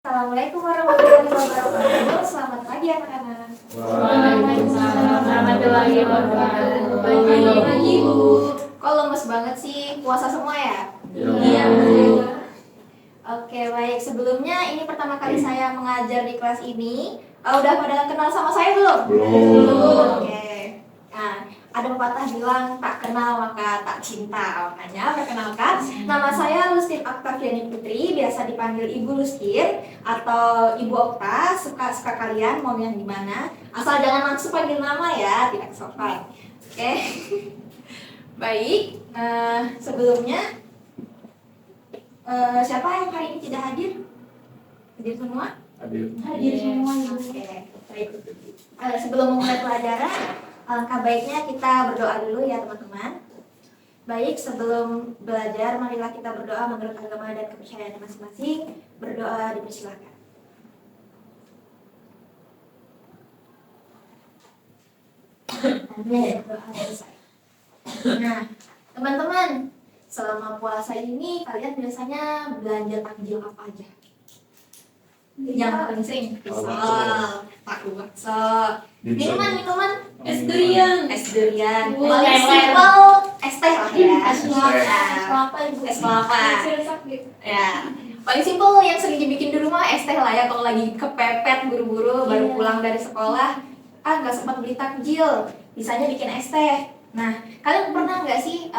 Assalamualaikum warahmatullahi wabarakatuh. Selamat pagi anak-anak. Waalaikumsalam warahmatullahi wabarakatuh. Pagi Bu. Kok lemes banget sih? Puasa semua ya? Iya. Oke baik. Sebelumnya ini pertama kali saya mengajar di kelas ini. Udah pada kenal sama saya belum? Belum. Oke. Nah, ada pepatah bilang tak kenal maka tak cinta. Makanya perkenalkan, nama saya Lustir Octaviani Putri, biasa dipanggil Ibu Lustir atau Ibu Okta, suka kalian mau yang gimana. Asal jangan langsung panggil nama ya, tidak sopan. Oke. Baik. Sebelumnya siapa yang hari ini tidak hadir? Hadir semua? Hadir semua. Oke. Baik. Sebelum memulai pelajaran, alangkah baiknya kita berdoa dulu ya teman-teman. Baik, sebelum belajar marilah kita berdoa menurut agama dan kepercayaan masing-masing. Berdoa dipersilakan. Doa selesai. Nah, teman-teman, selama puasa ini kalian biasanya belanja takjil apa aja? Yang paling sering pisang, tahu bakso, minuman Es durian. paling simpel es teh lah ya. Es kelapa. Ya, paling simpel yang sering dibikin di rumah es teh lah ya. Kalau lagi kepepet buru-buru baru pulang dari sekolah, nggak sempat beli takjil, bisanya bikin es teh. Nah, kalian pernah nggak sih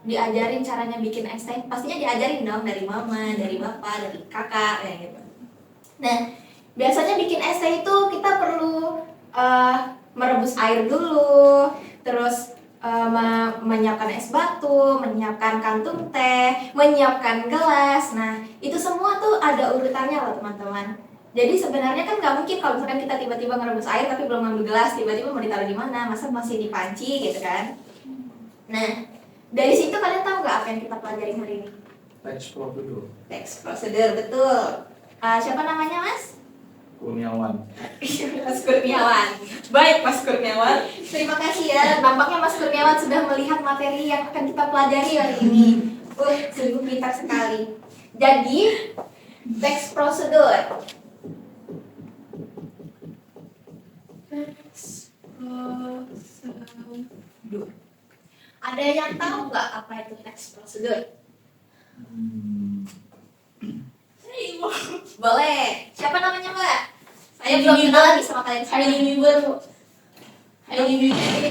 diajarin caranya bikin es teh? Pastinya diajarin dong dari mama, dari bapak, dari kakak kayak gitu. Nah, biasanya bikin es teh itu kita perlu merebus air dulu, terus menyiapkan es batu, menyiapkan kantung teh, menyiapkan gelas. Nah, itu semua tuh ada urutannya loh teman-teman. Jadi sebenarnya kan nggak mungkin kalau misalkan kita tiba-tiba merebus air tapi belum ngambil gelas, tiba-tiba mau ditaruh di mana, masa masih di panci gitu kan. Nah, dari situ kalian tahu nggak apa yang kita pelajari hari ini? Teks prosedur. Teks prosedur, betul. Siapa namanya Mas? Kurniawan. Mas Kurniawan. Baik Mas Kurniawan. Terima kasih ya. Nampaknya Mas Kurniawan sudah melihat materi yang akan kita pelajari hari ini. Sungguh pintar sekali. Jadi teks prosedur. Teks prosedur. Ada yang tahu nggak apa itu teks prosedur? Boleh. Siapa namanya Mbak? Saya belum kenal lagi sama kalian. Hailey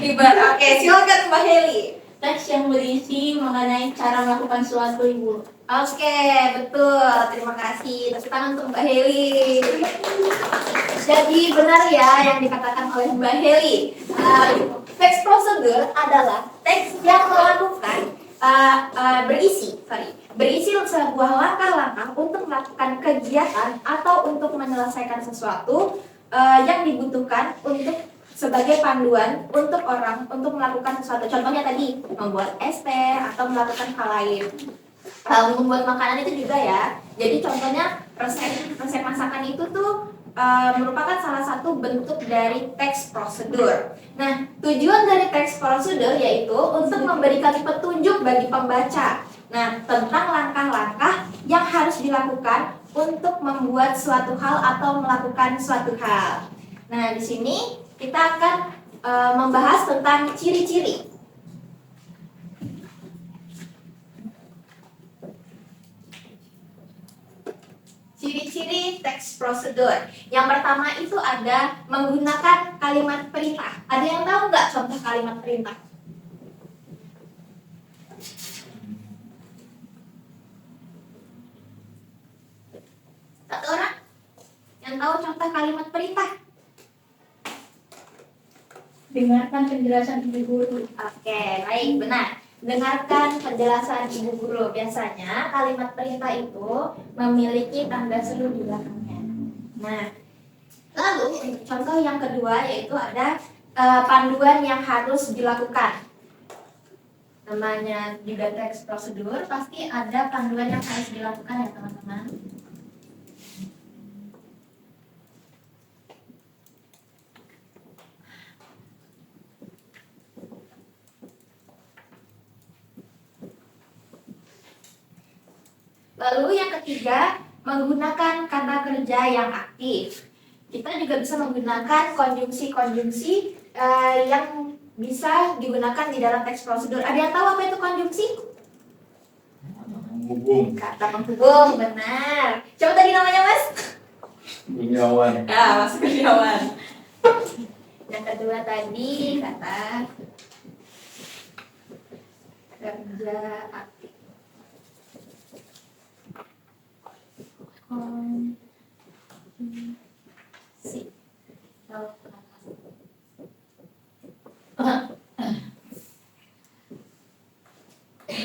Bieber. Oke, silakan Mbak Heli. Teks yang berisi mengenai cara melakukan suatu ibu. Oke, betul. Terima kasih. Tepuk tangan untuk Mbak Heli. Jadi benar ya yang dikatakan oleh Mbak Heli. Teks prosedur adalah teks yang melakukan berisi sebuah langkah-langkah untuk melakukan kegiatan atau untuk menyelesaikan sesuatu yang dibutuhkan untuk sebagai panduan untuk orang untuk melakukan sesuatu. Contohnya tadi membuat es teh atau melakukan hal lain. Membuat makanan itu juga ya. Jadi contohnya resep masakan itu tuh merupakan salah satu bentuk dari teks prosedur. Nah, tujuan dari teks prosedur yaitu untuk memberikan petunjuk bagi pembaca. Nah, tentang langkah-langkah yang harus dilakukan untuk membuat suatu hal atau melakukan suatu hal. Nah, di sini kita akan membahas tentang ciri-ciri. Ciri-ciri teks prosedur. Yang pertama itu ada menggunakan kalimat perintah. Ada yang tahu nggak contoh kalimat perintah? Satu orang yang tahu contoh kalimat perintah? Dengarkan penjelasan ibu guru. Oke, baik, benar. Dengarkan penjelasan ibu guru. Biasanya kalimat perintah itu memiliki tanda seru di belakangnya. Nah, lalu untuk contoh yang kedua yaitu ada panduan yang harus dilakukan. Namanya juga teks prosedur, pasti ada panduan yang harus dilakukan ya teman-teman. Lalu yang ketiga, menggunakan kata kerja kerja yang aktif. Kita juga bisa menggunakan konjungsi-konjungsi yang bisa digunakan di dalam teks prosedur. Ada yang tahu apa itu konjungsi? Menghubung. Kata penghubung, benar. Coba tadi namanya, Mas? Kurniawan. Ya, Mas Kurniawan. Yang kedua tadi kata kerja aktif. Si.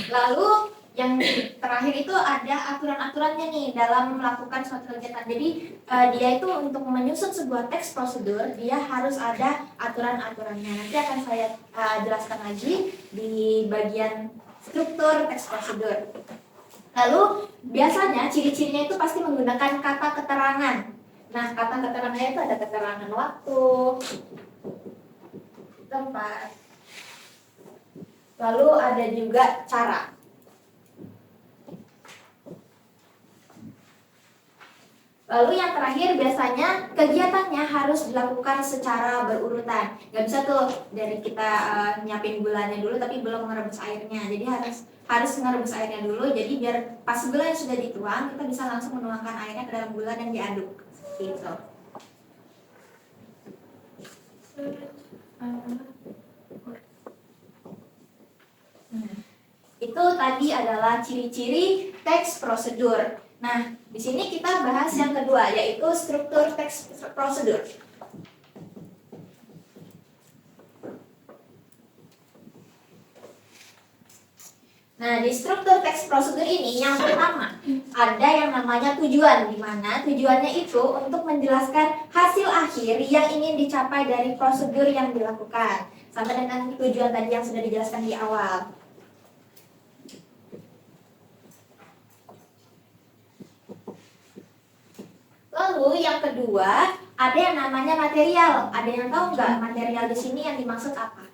Lalu yang terakhir itu ada aturan-aturannya nih dalam melakukan suatu kegiatan. Jadi dia itu untuk menyusun sebuah teks prosedur, dia harus ada aturan-aturannya. Nanti akan saya jelaskan lagi di bagian struktur teks prosedur. Lalu biasanya ciri-cirinya itu pasti menggunakan kata keterangan. Nah, kata keterangannya itu ada keterangan waktu, tempat, lalu ada juga cara. Lalu yang terakhir biasanya kegiatannya harus dilakukan secara berurutan. Gak bisa tuh dari kita nyiapin gulanya dulu tapi belum ngerebus airnya. Jadi harus ngerebus airnya dulu. Jadi biar pas gula yang sudah dituang kita bisa langsung menuangkan airnya ke dalam gula dan diaduk. Gitu. Itu tadi adalah ciri-ciri teks prosedur. Nah, di sini kita bahas yang kedua, yaitu struktur teks prosedur. Nah, di struktur teks prosedur ini yang pertama ada yang namanya tujuan, di mana tujuannya itu untuk menjelaskan hasil akhir yang ingin dicapai dari prosedur yang dilakukan. Sama dengan tujuan tadi yang sudah dijelaskan di awal. Lalu yang kedua, ada yang namanya material. Ada yang tahu nggak material di sini yang dimaksud apa?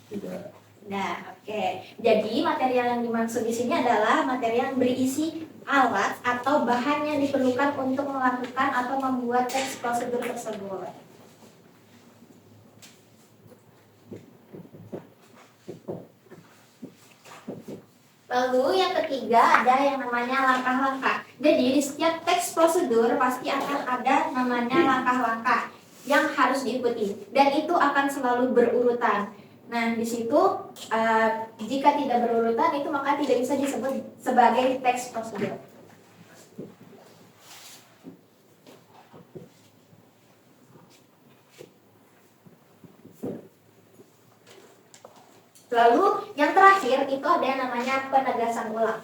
Tidak. Nah, oke. Jadi material yang dimaksud di sini adalah material yang berisi alat atau bahan yang diperlukan untuk melakukan atau membuat teks prosedur tersebut. Lalu yang ketiga ada yang namanya langkah-langkah. Jadi di setiap teks prosedur pasti akan ada namanya langkah-langkah yang harus diikuti dan itu akan selalu berurutan. Nah di situ jika tidak berurutan itu maka tidak bisa disebut sebagai teks prosedur. Lalu yang terakhir itu ada yang namanya penegasan ulang.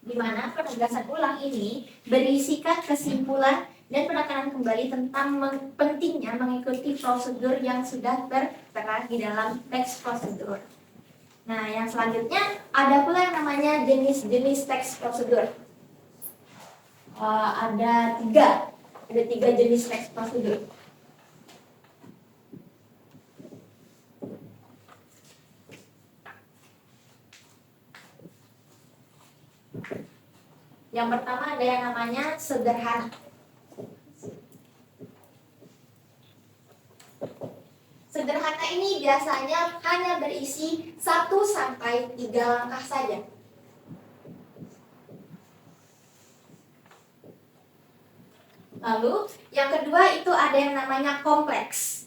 Di mana penegasan ulang ini berisikan kesimpulan dan penekanan kembali tentang pentingnya mengikuti prosedur yang sudah tertera di dalam teks prosedur. Nah, yang selanjutnya ada pula yang namanya jenis-jenis teks prosedur. Ada tiga jenis teks prosedur. Yang pertama ada yang namanya sederhana. Sederhana ini biasanya hanya berisi 1 sampai 3 langkah saja. Lalu yang kedua itu ada yang namanya kompleks.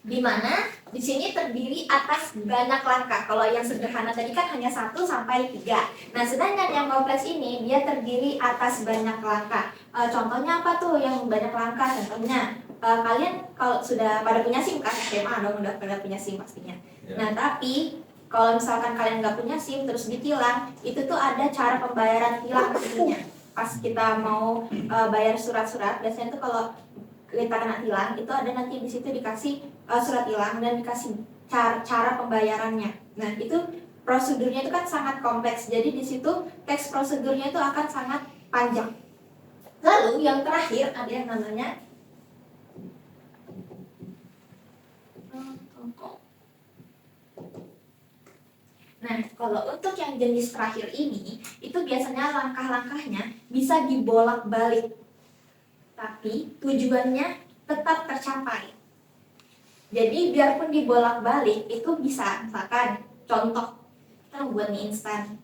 Di mana di sini terdiri atas banyak langkah. Kalau yang sederhana tadi kan hanya 1 sampai 3. Nah, sedangkan yang kompleks ini dia terdiri atas banyak langkah. Contohnya apa tuh yang banyak langkah? Contohnya kalian kalau sudah pada punya SIM kan, SMA dong udah pada punya SIM pastinya. Ya. Nah, tapi kalau misalkan kalian nggak punya SIM terus ditilang, itu tuh ada cara pembayaran tilang pastinya. Pas kita mau bayar surat-surat, biasanya tuh kalau kita kena tilang, itu ada nanti di situ dikasih surat tilang dan dikasih cara pembayarannya. Nah, itu prosedurnya itu kan sangat kompleks. Jadi di situ teks prosedurnya itu akan sangat panjang. Lalu yang terakhir ada yang namanya Nah, kalau untuk yang jenis terakhir ini, itu biasanya langkah-langkahnya bisa dibolak-balik, tapi tujuannya tetap tercapai. Jadi biarpun dibolak-balik itu bisa, misalkan contoh kita buat mie instan.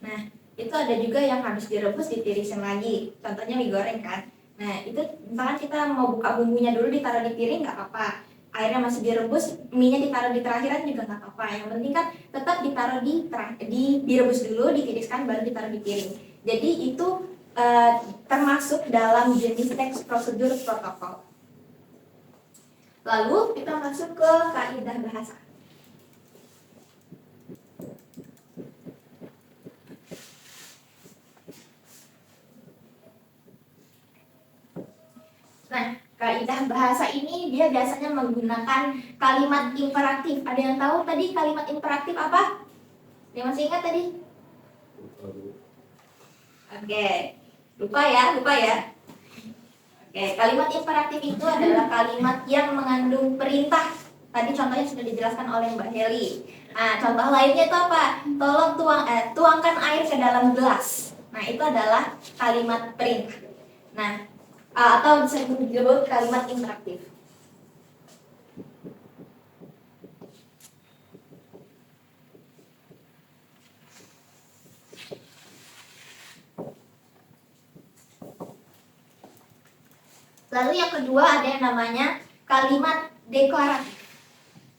Nah, itu ada juga yang habis direbus ditirisin lagi. Contohnya mie goreng kan. Nah, itu misalkan kita mau buka bumbunya dulu ditaruh di piring nggak apa-apa. Airnya masih direbus, mie-nya ditaruh di terakhiran juga nggak apa-apa. Yang penting kan tetap ditaruh direbus dulu, ditiriskan baru ditaruh di piring. Jadi itu termasuk dalam jenis teks prosedur protokol. Lalu kita masuk ke kaidah bahasa. Nah, kaidah bahasa ini dia biasanya menggunakan kalimat imperatif. Ada yang tahu tadi kalimat imperatif apa? Dia masih ingat tadi? Oke, lupa ya. Oke, kalimat imperatif itu adalah kalimat yang mengandung perintah. Tadi contohnya sudah dijelaskan oleh Mbak Heli. Nah, contoh lainnya itu apa? Tolong tuangkan air ke dalam gelas. Nah, itu adalah kalimat perintah. Nah, atau bisa disebut kalimat imperatif. Lalu yang kedua ada yang namanya kalimat deklaratif.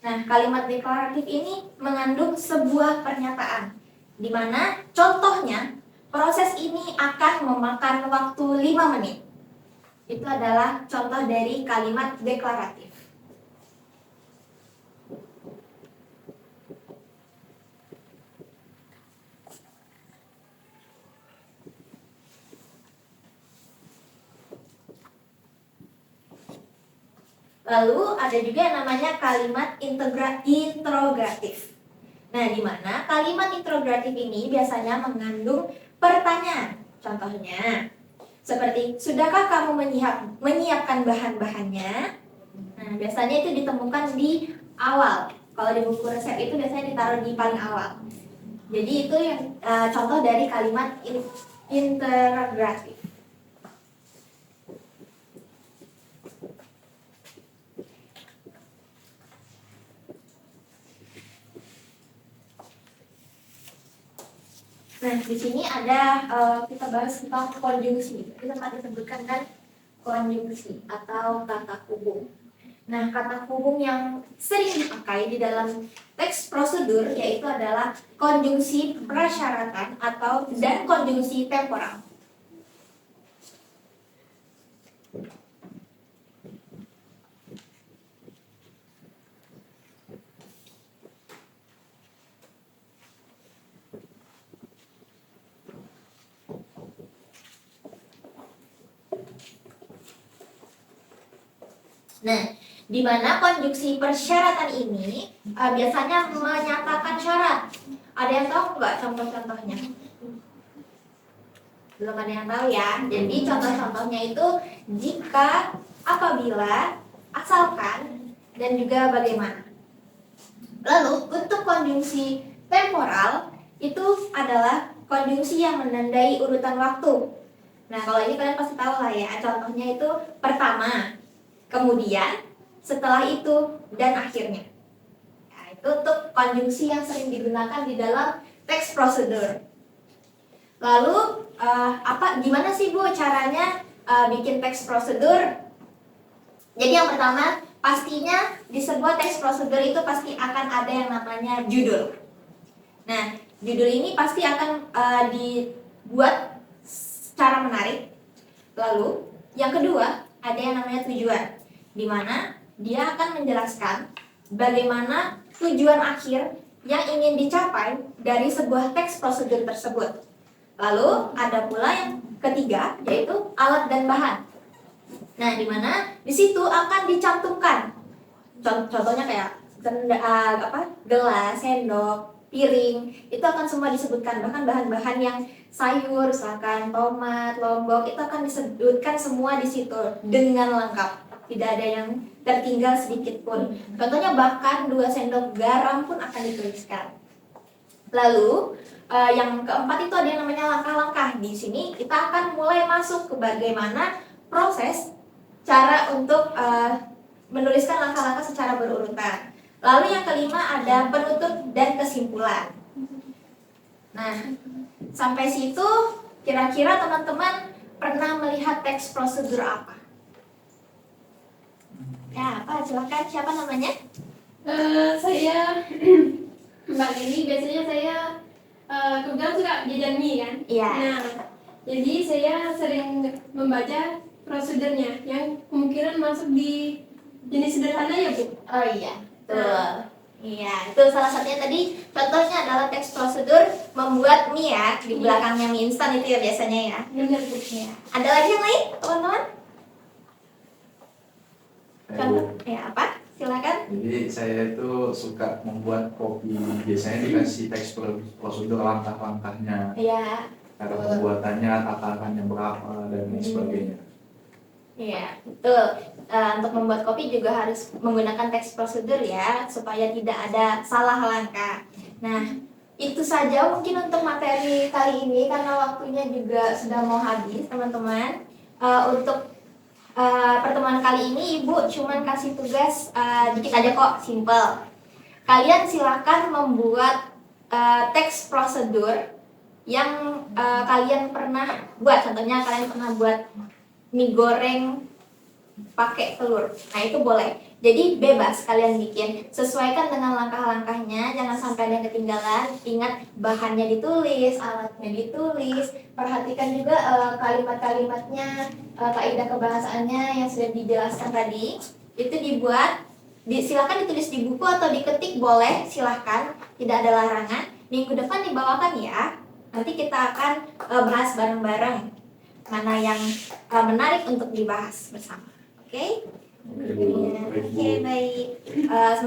Nah, kalimat deklaratif ini mengandung sebuah pernyataan, di mana contohnya proses ini akan memakan waktu 5 menit. Itu adalah contoh dari kalimat deklaratif. Lalu ada juga yang namanya kalimat interrogatif. Nah, di mana kalimat interrogatif ini biasanya mengandung pertanyaan. Contohnya, seperti, sudahkah kamu menyiapkan bahan-bahannya? Nah, biasanya itu ditemukan di awal. Kalau di buku resep itu biasanya ditaruh di paling awal. Jadi itu yang contoh dari kalimat interrogatif. Nah, di sini ada kita bahas tentang konjungsi. Di tempat disebutkan kan konjungsi atau kata hubung. Nah, kata hubung yang sering dipakai di dalam teks prosedur yaitu adalah konjungsi prasyaratan dan konjungsi temporal. Nah, di mana konjungsi persyaratan ini biasanya menyatakan syarat. Ada yang tahu nggak contoh-contohnya? Belum ada yang tahu ya. Jadi contoh-contohnya itu jika, apabila, asalkan, dan juga bagaimana. Lalu untuk konjungsi temporal itu adalah konjungsi yang menandai urutan waktu. Nah, kalau ini kalian pasti tahu lah ya. Contohnya itu pertama, kemudian, setelah itu, dan akhirnya. Nah, itu untuk konjungsi yang sering digunakan di dalam teks prosedur. Lalu, gimana sih Bu caranya bikin teks prosedur? Jadi yang pertama, pastinya di sebuah teks prosedur itu pasti akan ada yang namanya judul. Nah, judul ini pasti akan dibuat secara menarik. Lalu, yang kedua, ada yang namanya tujuan, di mana dia akan menjelaskan bagaimana tujuan akhir yang ingin dicapai dari sebuah teks prosedur tersebut. Lalu ada pula yang ketiga, yaitu alat dan bahan. Nah, di mana di situ akan dicantumkan contohnya kayak gelas, sendok, piring, itu akan semua disebutkan, bahkan bahan-bahan yang sayur, misalkan tomat, lombok, itu akan disebutkan semua di situ dengan lengkap. Tidak ada yang tertinggal sedikit pun. Contohnya bahkan 2 sendok garam pun akan dituliskan. Lalu yang keempat itu ada yang namanya langkah-langkah. Di sini kita akan mulai masuk ke bagaimana proses cara untuk menuliskan langkah-langkah secara berurutan. Lalu yang kelima ada penutup dan kesimpulan. Nah, sampai situ kira-kira teman-teman pernah melihat teks prosedur apa? Ya, apa? Silakan, siapa namanya? Saya Mbak Lili, biasanya saya kebetulan suka jajan mie kan. Iya. Nah, jadi saya sering membaca prosedurnya yang kemungkinan masuk di jenis sederhana ya Bu. Oh iya, betul. Iya, itu salah satunya tadi. Contohnya adalah teks prosedur membuat mie ya. Di belakangnya mie instan itu ya biasanya ya. Benar Bu. Iya. Ada lagi yang lain, teman-teman? Contoh, ya apa? Silakan. Jadi saya itu suka membuat kopi. Biasanya dikasih teks prosedur langkah-langkahnya, Iya. cara pembuatannya, takarannya berapa dan lain sebagainya. Iya, betul. Untuk membuat kopi juga harus menggunakan teks prosedur ya, supaya tidak ada salah langkah. Nah, itu saja mungkin untuk materi kali ini karena waktunya juga sudah mau habis, teman-teman. Untuk pertemuan kali ini Ibu cuman kasih tugas dikit aja kok, simple. Kalian silakan membuat teks prosedur yang kalian pernah buat. Contohnya kalian pernah buat mie goreng pakai telur. Nah, itu boleh. Jadi bebas kalian bikin. Sesuaikan dengan langkah-langkahnya, jangan sampai ada yang ketinggalan. Ingat bahannya ditulis, alatnya ditulis. Perhatikan juga kalimat-kalimatnya, kaidah kebahasaannya yang sudah dijelaskan tadi. Itu dibuat, silakan ditulis di buku atau diketik boleh, silahkan. Tidak ada larangan. Minggu depan dibawakan ya. Nanti kita akan bahas bareng-bareng mana yang menarik untuk dibahas bersama. Oke? Oke, baik.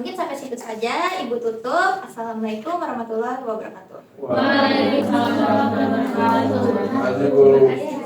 Mungkin sampai situ saja. Ibu tutup. Assalamualaikum warahmatullahi wabarakatuh. Waalaikumsalam warahmatullahi wabarakatuh.